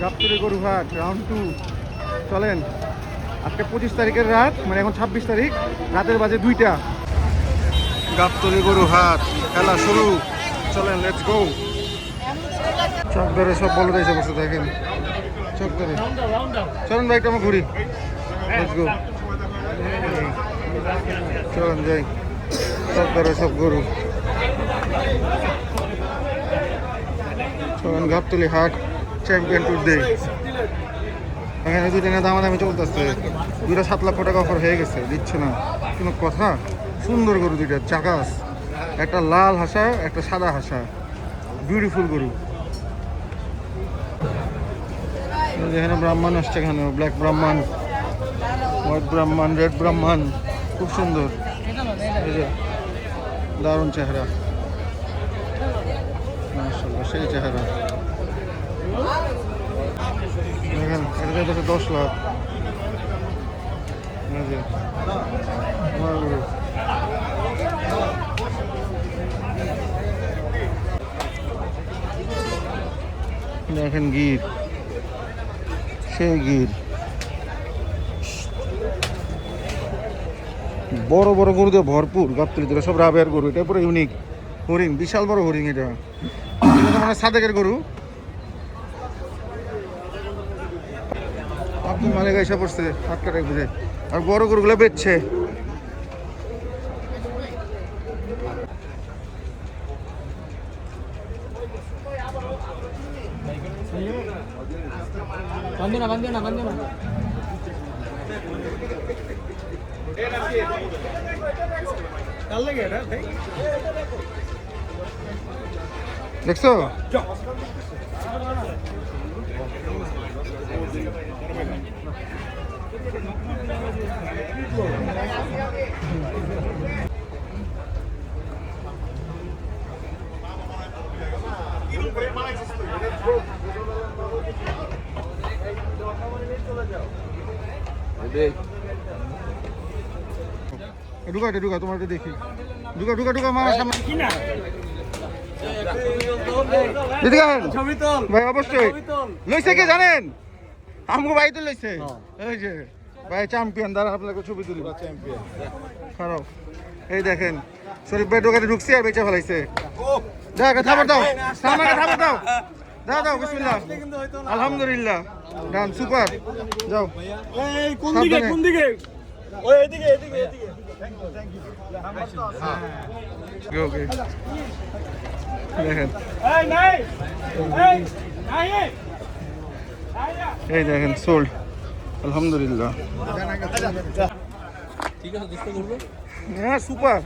গাবতলী গরু হাট রাউন্ড 2 চলেন। আজকে 25 তারিখের রাত, মানে এখন 26 তারিখ, রাতের বাজে 2টা। গাবতলী গরু হাট খেলা শুরু, চলেন লেটস গো। চক ধরে সব বলে দিয়েছে বসে, দেখেন চক ধরে। চলেন বাইকটা আমরা ঘুরি, লেটস গো। চলেন যাই, চক ধরে সব গরু। চলেন গাবতলী হাট চ্যাম্পিয়ন ট্যুর ডে। এখানে দুইটা না দামাদামি চলতেছে, দুইটা 7 লক্ষ টাকা অফার হয়ে গেছে, দিচ্ছে না কোনো কথা। সুন্দর গরু দুইটা, চাকাস, একটা লাল হাসা একটা সাদা হাসা, বিউটিফুল গরু। এখানে ব্রাহ্মণ আসছে, এখানে ব্ল্যাক ব্রাহ্মণ, হোয়াইট ব্রাহ্মণ, রেড ব্রাহ্মণ, খুব সুন্দর, দারুণ চেহারা, মাশাআল্লাহ সেই চেহারা। দেখেন এটা 10 লাখ। দেখেন গির, সেই গির, বড় বড় গরু দিয়ে ভরপুর গাবতলীতে, সব রাবেয়ার গরু। এটা পুরো ইউনিক হরিণ, বিশাল বড় হরিণ। এটা মানে সাদেকের গরু। আব্দুল মালিক এসে পড়ছে হাত কাটা ঘুরে, আর বড় গরুগুলো বেচছে। দেখছো ঢুকা ঢুকা, তোমার দেখি ঢুকা ঢুকা ঢুকা। আমার সামনে ভাই অবশ্যই লইছে, কে জানেন? আমগো ভাই তো লইছে, এই যে ভাই চ্যাম্পিয়ন। দাঁড়ান আপনাকে ছবি তুলি, চ্যাম্পিয়ন খারাপ। এই দেখেন শরীফ ভাই দোকানে ঢুকছে আর বেচা ফেলাইছে। দাও থাপড় দাও, সামনে থাপড় দাও, দাও দাও, বিসমিল্লাহ, আলহামদুলিল্লাহ, ডান, সুপার। যাও কোন দিকে কোন দিকে? ওই এদিকে এদিকে এদিকে। ওকে দেখেন, এই দেখেন সোল্ড, আলহামদুলিল্লাহ। হ্যাঁ সুপার,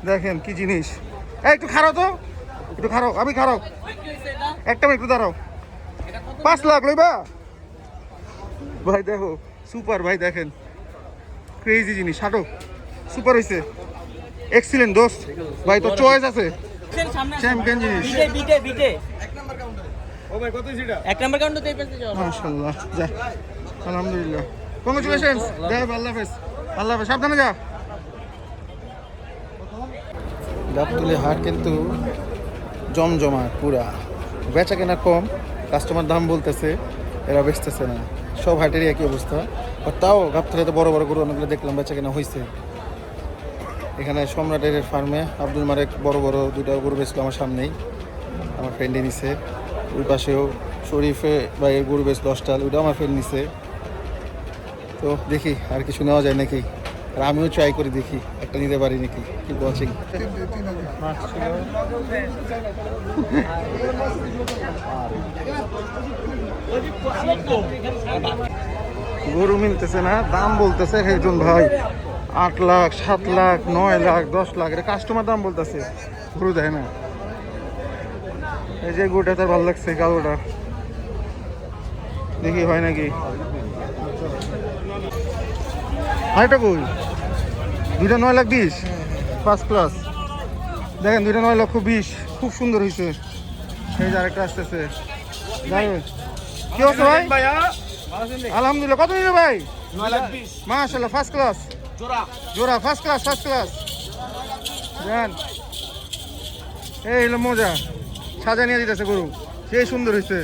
দেখেন কি জিনিস। এই একটু খারাপ তো, একটু খারাপ, আমি খারাপ একটা একটু দাঁড়াও। 5 লাখ লইবা ভাই? দেখো সুপার ভাই, দেখেন ক্রেজি জিনিস। হাঁটো, সুপার হয়েছে, এক্সিলেন্ট দোস্ত ভাই, তো চয়েস আছে, চ্যাম্পিয়ন জিনিস। মাশাআল্লাহ, যা আলহামদুলিল্লাহ, কংগ্রেচুলেশনস। দেখ আল্লাহ হাফেজ, আল্লাহ হাফেজ, সাবধানে যা। গাবতলী হাট কিন্তু জমজমা পুরা, বেচা কেনা কম, কাস্টমার দাম বলতেছে, এরা বেচতেছে না। সব হাটেরই একই অবস্থা। আর তাও গাবতলীতে বড় বড় গরু অনেকগুলো দেখলাম, বেচা কেনা হয়েছে। এখানে সম্রাটের ফার্মে আব্দুল মারেক বড় বড় 2টা গরু বেচলো আমার সামনেই, আমার ফ্রেন্ডে নিছে। ওই পাশেও শরীফে বা এর গরু বেচলো 10টা, ওইটাও আমার ফ্রেন্ড নিছে। তো দেখি আর কিছু নেওয়া যায় নাকি, আর আমিও ট্রাই করে দেখি একটা নিতে পারি নাকি। কি ওয়াচিং গরু মিলতেছে না, দাম বলতেছে একজন ভাই 8 লাখ 7 লাখ 9 লাখ 10 লাখ, এটা কাস্টমার দাম বলতেছে, গরু দেয় না। এই যে গরুটা তার ভালো লাগছে, কালোটা, দেখি হয় নাকি। হাইটা কই? 2টা 9 লাখ 20, ফার্স্ট ক্লাস। দেখেন 2টা 9 লক্ষ 20, খুব সুন্দর হয়েছে। এই যে আরেকটা আসতেছে, কি হচ্ছে ভাই? আলহামদুলিল্লাহ, কত নিল ভাই? 9 লাখ 20, মাশাআল্লাহ, ফার্স্ট ক্লাস জোড়া, জোড়া ফার্স্ট ক্লাস, ফার্স্ট ক্লাস। দেন এই হলো মজা, সাজা নিয়ে দিতেছে গরু, সেই সুন্দর হয়েছে।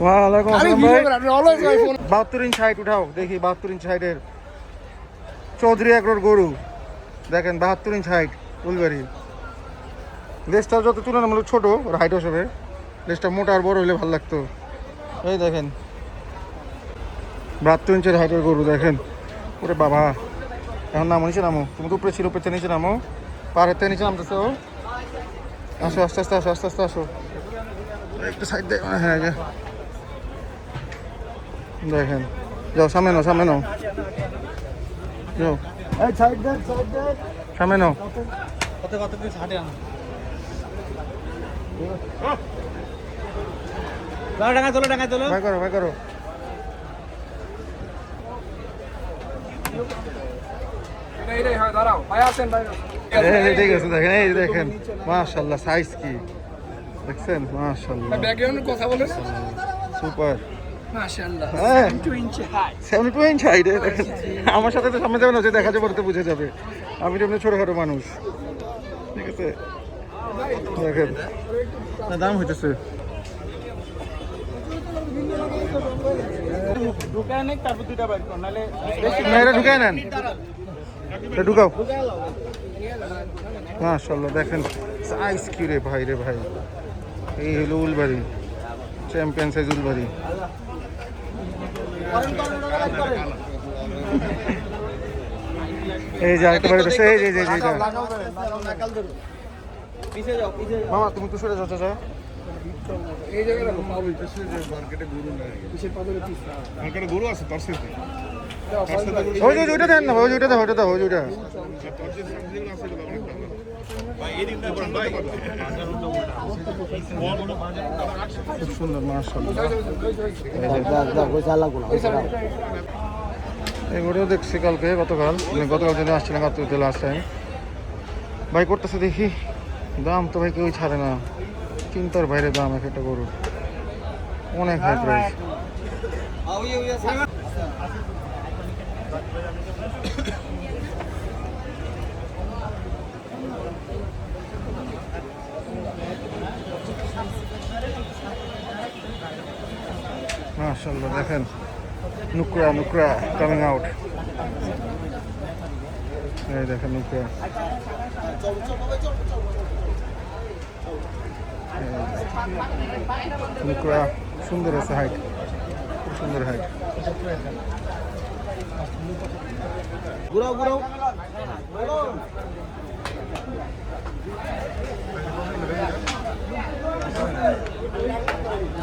ওয়ালাইকুম আসসালাম ভাই 72 ইঞ্চ হাইট উঠাও দেখি 72 ইঞ্চ হাইটের চৌধুরী একর গরু দেখেন 72 ইঞ্চ হাইট উলবাড়ি লেজটা যত তুলনামূলক ছোট ওর হাইট হিসেবে লেজটা মোটা আর বড় হলে ভালো লাগতো এই দেখেন 72 ইঞ্চের হাইটের গরু দেখেন ওরে বাবা এখন নামো নিচে নামো তুমি তো উপরে ছিল উপরে নিচে নামো পাহাড়ের থেকে নিচে নামতেছো আসো আস্তে আস্তে আসো আস্তে আস্তে আসো একটু সাইড দে হ্যাঁ দেখেন যাও সামনে নাও যাও সামনে নাও ভাই করো ঠিক আছে দেখেন এই দেখেন মাশাআল্লাহ সাইজ কি দেখছেন মাশাআল্লাহ কথা বলে সুপার মাশাআল্লাহ হ্যাঁ 72 ইঞ্চি হাইট 72 ইঞ্চ হাইট দেখেন আমার সাথে তো সামনে যাবে না যে দেখা যাবে তো বুঝে যাবে আমি তো এমনি ছোটখাটো মানুষ ঠিক আছে দেখেন দাম হইতেছে ঢুকায় নেই তারপর দুইটা বাইর কর নালে না এটা ঢুকায় নেন ঢুকাও মাশাআল্লাহ দেখেন সাইজ কি রে ভাই এই হলো উলবাড়ি চ্যাম্পিয়ন সাইজ উলবাড়ি এই যে একেবারে মামা তুমি তো সরে যাচ্ছ এই জায়গাটা পাবো দেশে যে মার্কেটে গরু নাই কিসের পাদরে পিস মার্কেটে গরু আছে তার সাথে ওইটা দেন না ওইটা দাও ওইটা খুব সুন্দর মাশাআল্লাহ এগুলো দেখছি গতকাল জন্য আসছিলাম কাতুতে লাস্ট টাইম ভাই করতেছে দেখি দাম তো ভাই কেউ ছাড়ে না চিন্তার বাইরে দাম একটা গরু অনেক হাই প্রাইস মাশাআল্লাহ দেখেন নুকরা কামিং আউট এই দেখেন নুকরা সুন্দর আছে হাইট খুব সুন্দর হাইট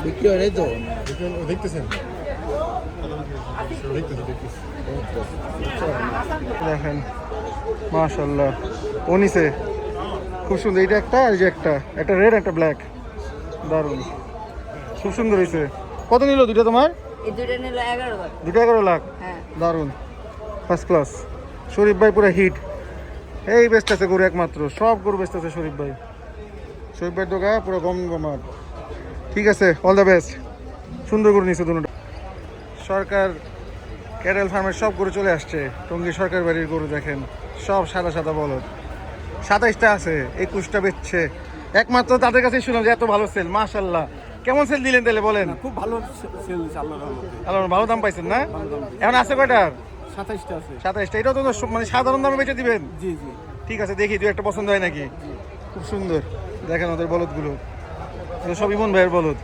বিক্রি হয় নাই তো দেখতেছেন দেখেন মাশাআল্লাহ ও নিচে খুব সুন্দর এটা একটা আর যে একটা রেড একটা ব্ল্যাক দারুণ খুব সুন্দর হয়েছে কত নিল দুইটা তোমার এই দুটো নিল 11 লাখ দুটো 11 লাখ হ্যাঁ দারুণ ফার্স্ট ক্লাস শরীফ ভাই পুরো হিট এই বেস্ট আছে গরু একমাত্র সব গরু বেস্ট আছে শরীফ ভাইয়ের দোকা পুরো গমার ঠিক আছে অল দ্য বেস্ট সুন্দর গরু নিচ্ছে দুটো সরকার ক্যাটেল ফার্মের সব গরু চলে আসছে টঙ্গী সরকার বাড়ির গরু দেখেন সব সাদা বলদ 27টা আছে 21টা বেচছে একমাত্র তাদের কাছেই শুনলাম যে এত ভালো সেল মাশাআল্লাহ কেমন সেল দিলেন তাহলে বলেন খুব ভালো সেল আল্লাহর রহমতে আল্লাহ ভালো দাম পাইছেন না এখন আছে কয়টার 27টা আছে 27টা এটাও তো মানে সাধারণ দামে বেচে দিবেন জি ঠিক আছে দেখি দুই একটা পছন্দ হয় নাকি খুব সুন্দর দেখেন ওদের বলদগুলো এগুলো সব ইমন ভাইয়ের বলদ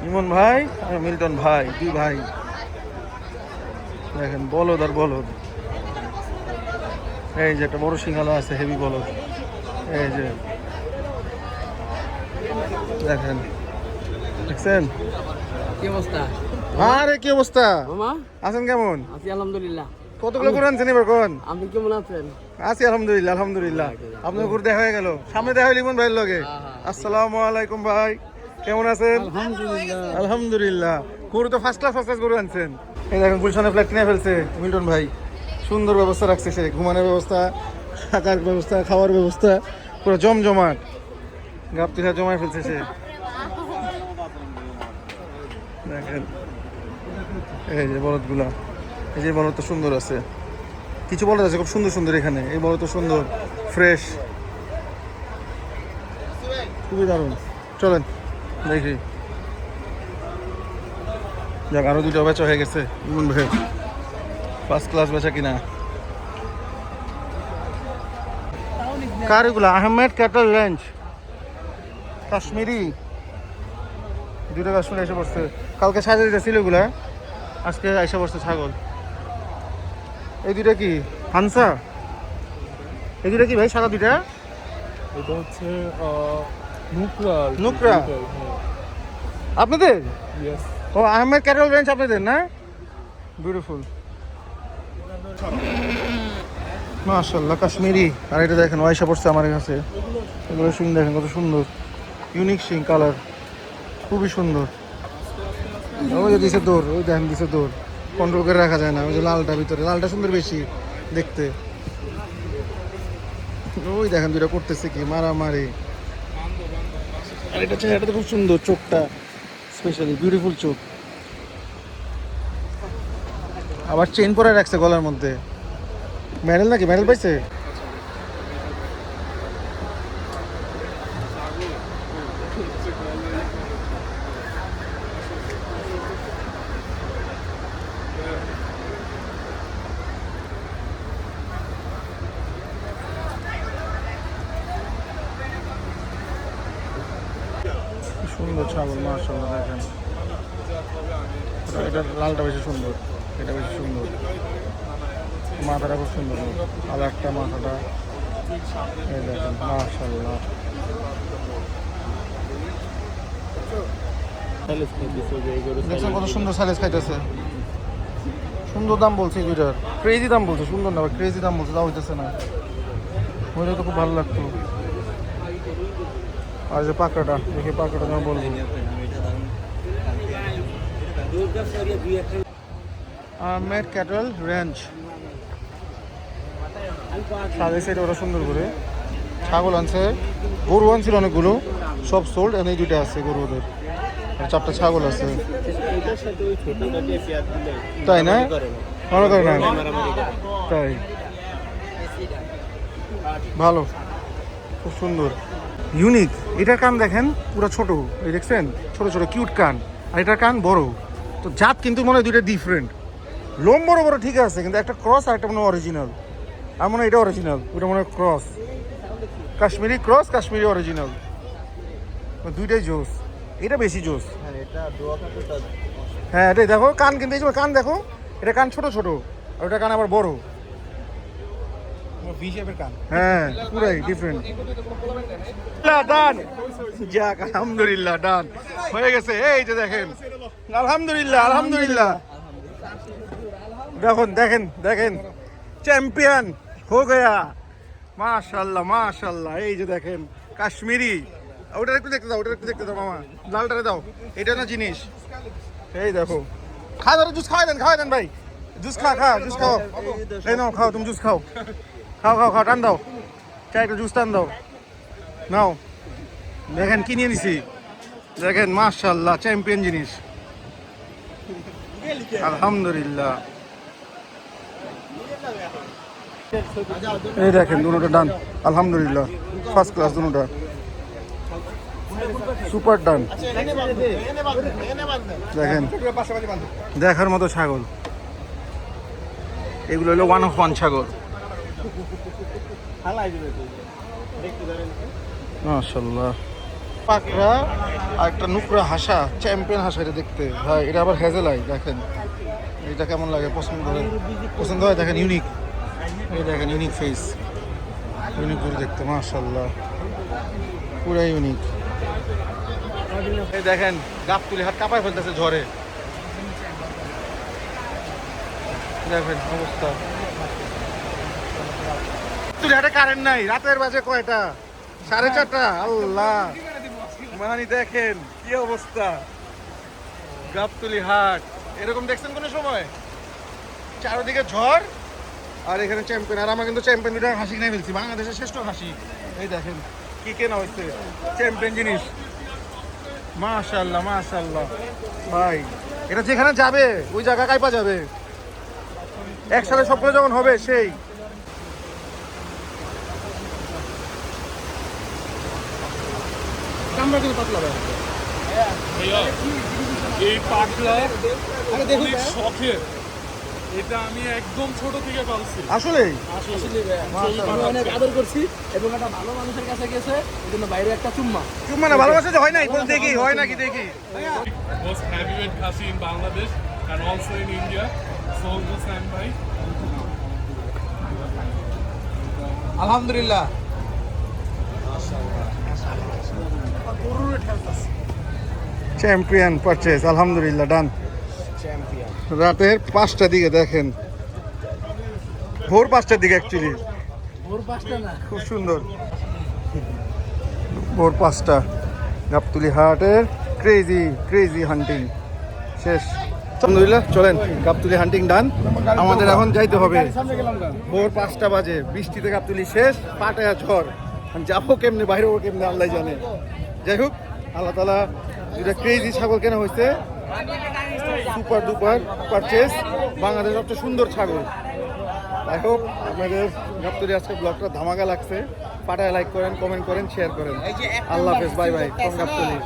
ইমন ভাই আর মিল্টন ভাই দুই ভাই দেখেন বলদ আর বলদ এই যে একটা বড় সিংহালা আছে হেভি বলদ এই যে দেখেন দেখছেন কি অবস্থা আরে কি অবস্থা মামা আছেন কেমন আছি আলহামদুলিল্লাহ কতগুলো করে আনছেন এবার কোন আপনি কেমন আছেন আছি আলহামদুলিল্লাহ আপনার ঘুরে দেখা হয়ে গেল সামনে দেখা হইল ইমন ভাইয়ের লগে আসসালামু আলাইকুম ভাই কেমন আছেন আলহামদুলিল্লাহ গরু তো ফার্স্ট ক্লাস গরু আনছেন এই দেখেন গুলশানে ফ্ল্যাট কিনে ফেলছে মিল্টন ভাই সুন্দর ব্যবস্থা রাখছে সে ঘুমানোর ব্যবস্থা থাকার ব্যবস্থা খাওয়ার ব্যবস্থা পুরো জমজমাট গাপটিলা জমায় ফেলছে সে দেখেন এই যে বলদগুলা এই যে বড় তো সুন্দর আছে, কিছু বলা আছে খুব সুন্দর সুন্দর এখানে। এই বড় তো সুন্দর, ফ্রেশ, খুবই দারুণ। চলেন দেখি। যাক, আরো দুটো বেচা হয়ে গেছে। ফার্স্ট ক্লাস বেচা কিনা। কার এগুলা? Ahmed cattle range, Kashmiri. দুটো কাশ্মীরি এসে পড়ছে, কালকে সাজা দিতে ছিল এগুলা, আজকে এসে পড়ছে ছাগল। এই দুটা কি হানসা? এই দুটা কি ভাই সাদা দুটা? এটা হচ্ছে নুকরা। নুকরা আপনাদের? ইয়েস। ও আহমেদ ক্যাটল রেঞ্জ আপনাদের না? বিউটিফুল, মাশাআল্লাহ কাশ্মীরি। আর এটা দেখেন ওয়াইসা পড়ছে আমার কাছে। এগুলো শিং দেখেন কত সুন্দর, ইউনিক শিং কালার, খুবই সুন্দর। ওই যে দিছে দৌড়, ওই দেখেন দিছে দৌড়, কন্ট্রোল করে রাখা যায় না। ওই যে লালটা ভিতরে, লালটা সুন্দর বেশি দেখতে। ওই দেখেন দুইটা করতেছে কি মারামারি। আর এটা চেহারাটা তো খুব সুন্দর, চোখটা স্পেশালি বিউটিফুল চোখ। আবার চেইন পরে রাখছে গলার মধ্যে। মেডেল নাকি? মেডেল পাইছে? সুন্দর ছাগল, মাশাআল্লাহ দেখেন। এটা লালটা বেশি সুন্দর, এটা বেশি সুন্দর। মাথাটা খুব সুন্দর, আর একটা মাথাটা এই দেখেন, মাশাআল্লাহ। দেখছেন কত সুন্দর সাইলেজ খাইতেছে। সুন্দর দাম বলছে এই দুইটার, ক্রেজি দাম বলছে, সুন্দর না ক্রেজি দাম বলছে, তাও হইতেছে না। ওইটা তো খুব ভালো লাগতো। আর যে পাকড়াটা দেখি, পাকড়াটা আমি বলবো আহমেদ ক্যাটল রেঞ্জ। সাড়ে সাইড ওরা সুন্দর করে ছাগল আনছে, গরু আনছিল অনেকগুলো, সব সোল্ড। এই দুইটা আছে গরু, ওদের আর 4টা ছাগল আছে। তাই না? মনে করে না? তাই, ভালো, খুব সুন্দর, ইউনিক। এটার কান দেখেন পুরো ছোট, এই দেখছেন ছোট ছোট কিউট কান, আর এটার কান বড়। তো জাত কিন্তু মনে হয় দুইটা ডিফারেন্ট। লোম বড় বড় ঠিক আছে, কিন্তু একটা ক্রস আর একটা মনে হয় অরিজিনাল। আর মনে হয় এটা অরিজিনাল, ওটা মনে হয় cross. Kashmiri cross, Kashmiri original, দুইটাই জোস। এটা বেশি জোস। হ্যাঁ এটাই দেখো কান, কিন্তু এই যে কান দেখো, এটা কান ছোট ছোট, আর ওটা কান আবার বড়। হ্যাঁ পুরাই ডিফারেন্ট। ডান, যাক আলহামদুলিল্লাহ, ডান হয়ে গেছে। এই যে দেখেন, আলহামদুলিল্লাহ আলহামদুলিল্লাহ। দেখুন দেখেন দেখেন, চ্যাম্পিয়ন হো গয়া, মাশাআল্লাহ মাশাআল্লাহ। এই যে দেখেন কাশ্মীরি। ওটা একটু দেখতে দাও, ওটা একটু দেখতে দাও মামা, লালটারে দাও। এটা না জিনিস, এই দেখো। খাওয়া দাও, জুস খাওয়াই দেন ভাই, জুস খা জুস খাও। এই নাও খাও, তুমি জুস খাও, খাও টান দাও, চাই একটা জুস টান দাও, নাও। দেখেন কি নিয়ে নিছি, দেখেন মাশাআল্লাহ চ্যাম্পিয়ন জিনিস, আলহামদুলিল্লাহ। এই দেখেন দুটোটা ডান, আলহামদুলিল্লাহ, ফার্স্ট ক্লাস দুটোটা, সুপার ডান। দেখেন দেখার মতো ছাগল, এগুলো হলো 1 of 1 ছাগল, মাশাআল্লাহ। পাকড়া আর একটা নুকরা হাসা, চ্যাম্পিয়ন হাসা। এটা দেখতে ভাই, এটা আবার হেজেল আই। দেখেন এটা কেমন লাগে, পছন্দ হয়। দেখেন ইউনিক, এই দেখেন ইউনিক ফেস, ইউনিক করে দেখতে, মাশাআল্লাহ পুরা ইউনিক। এই দেখেন গাবতুলি হাত কাঁপায় ফেলতেছে ঝড়ে, দেখেন অবস্থা। তুই হাটে কারেন্ট নাই, রাতের বাজে কয়টা? 4:30। আল্লাহ, মানে দেখেন কি অবস্থা গাবতুলি হাট। এরকম দেখছেন কোন সময়? চারদিকে ঝড়, আর এখানে চ্যাম্পিয়ন। আর আমরা কিন্তু চ্যাম্পিয়ন দুটা হাসি কিনে ফেলছি, বাংলাদেশের শ্রেষ্ঠ হাসি। এই দেখেন কি কেনা হচ্ছে, চ্যাম্পিয়ন জিনিস, মাশাআল্লাহ মাশাআল্লাহ। ভাই এটা যেখানে যাবে ওই জায়গা কাইপা যাবে, একসাথে সবগুলো যখন হবে সেই কামড়া কিন্তু পাতলা ভাই ভাইয়া এই পাটলা অনেক শখের, এটা আমি একদম ছোট থেকে পালছি। আসলেই আমি অনেক আদর করছি এবং একটা ভালো মানুষের কাছে গেছে এই জন্য বাইরে একটা চুম্মা। চুম্মা না ভালোবাসা যে হয় নাই বল দেখি হয় নাকি দেখি Most heavyweight Khasi in Bangladesh and also in India. Sold to Sam bhai. আলহামদুলিল্লাহ চ্যাম্পিয়ন পারচেজ আলহামদুলিল্লাহ ডান রাতের 5টার দিকে দেখেন ভোর 5টার দিকে অ্যাকচুয়ালি ভোর 5টা না, খুব সুন্দর ভোর 5টা গাবতলী হাটের ক্রেজি হান্টিং শেষ আলহামদুলিল্লাহ চলেন গাবতলী হান্টিং ডান আমাদের এখন যাইতে হবে ভোর 5টা বাজে বৃষ্টিতে গাবতলী শেষ পাটায়া ঝড় যাবো কেমনে বাইরে হবো কেমনে আল্লাহ জানে যাই হোক আল্লাহ তালা যেটা ক্রেজি ছাগল কেনা হয়েছে সুপার ডুপার পারচেস বাংলাদেশের সবচেয়ে সুন্দর ছাগল আই হোপ আপনাদের গাবতলী আজকে ব্লগটা ধামাকা লাগছে পাটায় লাইক করেন কমেন্ট করেন শেয়ার করেন আল্লাহ হাফেজ বাই বাই ফ্রম গাবতলী